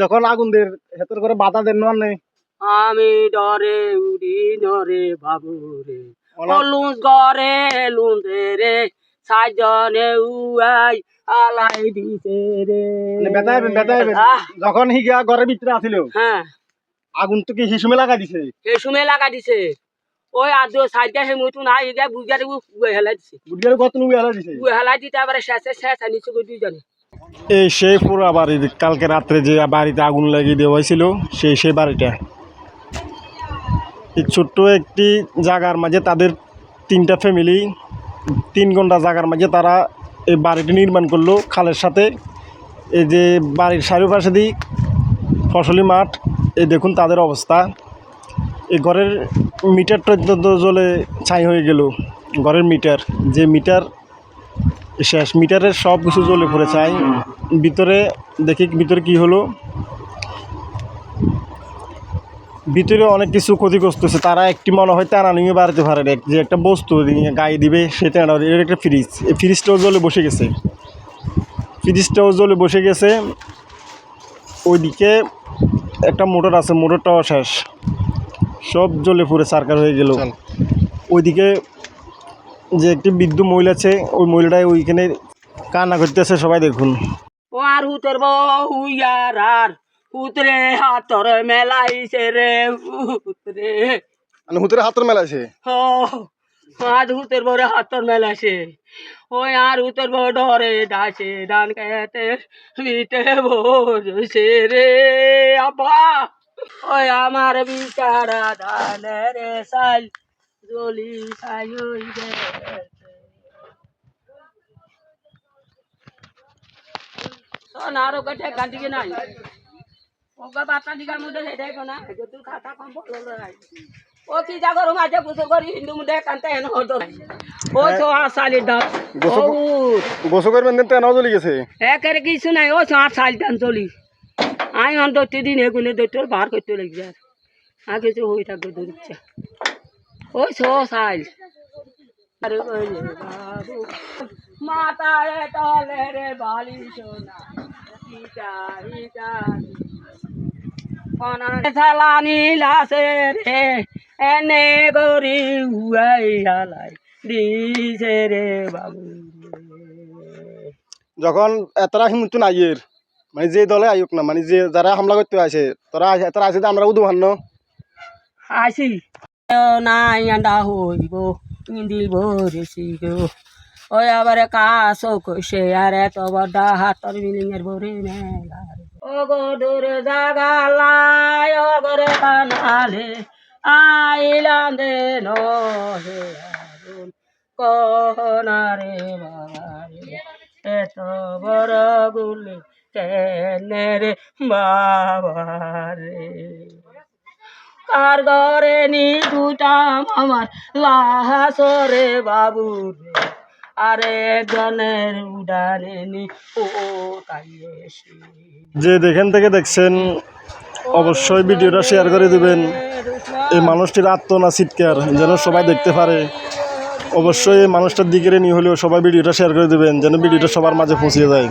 যখন আগুন দের হেতর করে বাধা দেন নেই আমি ডরে উড়ি নরে বাবু রে লুজ গরে লুঁদে রে সাজনে উয়াই আলাই দিছে রে যখন হিগা ঘরের ভিতরে আছিল হ্যাঁ আগুন তো কি হিসুমে লাগা দিছে হেসুমে লাগা দিছে ওই আদো সাইডে হে মইতু না ইগা বুজারে হেলা দিছে বুড়িয়ার কত নুই হেলা দিছে হেলা দিতে আবার শেষ আনিছে কই দুইজনে এই সেই পুরা বাড়ি কালকে রাত্রে যে বাড়িতে আগুন লাগিয়ে দেওয়া হয়েছিল সেই বাড়িটা এই ছোট্ট একটি জায়গার মাঝে তাদের 3টা ফ্যামিলি 3 ঘন্টা জায়গার মাঝে তারা এই বাড়িটি নির্মাণ করলো খালের সাথে। এই যে বাড়ির চারিপাশে দিক ফসলি মাঠ, এই দেখুন তাদের অবস্থা। এই ঘরের মিটারটা জ্বলে ছাই হয়ে গেল। ঘরের মিটার, যে মিটার শেষ, মিটারের সব কিছু জ্বলে পড়ে চাই। ভিতরে দেখি ভিতরে কি হলো, ভিতরে অনেক কিছু ক্ষতিগ্রস্ত হচ্ছে। তারা একটি মনে হয় টানা নিয়ে বাড়াতে পারে, যে একটা বস্তু গায়ে দিবে সেটা না, এর একটা ফ্রিজ, এই ফ্রিজটাও জ্বলে বসে গেছে, ফ্রিজটাও জ্বলে বসে গেছে। ওইদিকে একটা মোটর আছে, মোটরটাও শেষ, সব জ্বলে পুড়ে সারকার হয়ে গেল। ওইদিকে যে একটি বৃদ্ধ মহিলা আছে, ওই মহিলাটাই ওইখানে কান্না করতেছে, সবাই দেখুন। ও আর হুতর হুইয়ার আর হুতরে হাতর মেলাইছে রে হুতরে, হুতরে হাতর মেলাইছে, আজ হুতর বরে হাতর মেলাইছে। ওই আর হুতর বড় ডরে ডাছে ডান খেতে মিটে বসে রে আব্বা। ওই আমার বিচারা ধানের সাল জলি সাই হই গে আরো গেছে কাটিকে নাই ওগা বাতা দিগার মধ্যে হেডাই কোনা তুই খাতা কম বলল নাই ও কি জাগর মাঝে গুছো করি হিন্দু মধ্যে কান্তে হেন হতো ও তো আসালি দাও ও গোসো করবেন দেন তেনাও জ্বলি গেছে একের কিছু নাই। ও 8 সাল দান চলি আই অন দত্তি দিন এগুনে দত্তর বার করতে লাগি আর আগে তো হই থাকবে দরিচ্ছা ও 6 সাল আরে ওই বাবু মাতারে তলে রে বালি সোনা সালানি লাসে রে এনে গরি উয়াই হালাই দিছে রে বাবু। যখন এতরা হিমতু নাইয়ের মানে যে দলে আয়ুক না, মানে যে যারা হামলা করতে আসে তারা আসে, আমরা উদু ভান্ন আসি নাই আন্ডা হইব ইন্দিল ভরেছি গো। ওই আবার কাশো কইছে আর এত বড় হাতর বিলিংয়ের ভরে মেলা ও গো দূরে জাগালাই ও গরে কানালে আইলাম দে নহে আগুন কহনারে বাবা রে এত বড় গুলি কেনে রে বাবা রে। কার ঘরে নি দুটাম আমার লাহাসরে বাবু রে আরে গনের উডানে নি ও তাই এসে। যে যেখান থেকে দেখছেন অবশ্যই ভিডিওটা শেয়ার করে দিবেন। এই মানুষটির আত্মনা চিৎকার যেন সবাই দেখতে পারে। অবশ্যই এই মানুষটার দিকে নিয়ে হলেও সবাই ভিডিওটা শেয়ার করে দেবেন, যেন ভিডিওটা সবার মাঝে পৌঁছে যায়।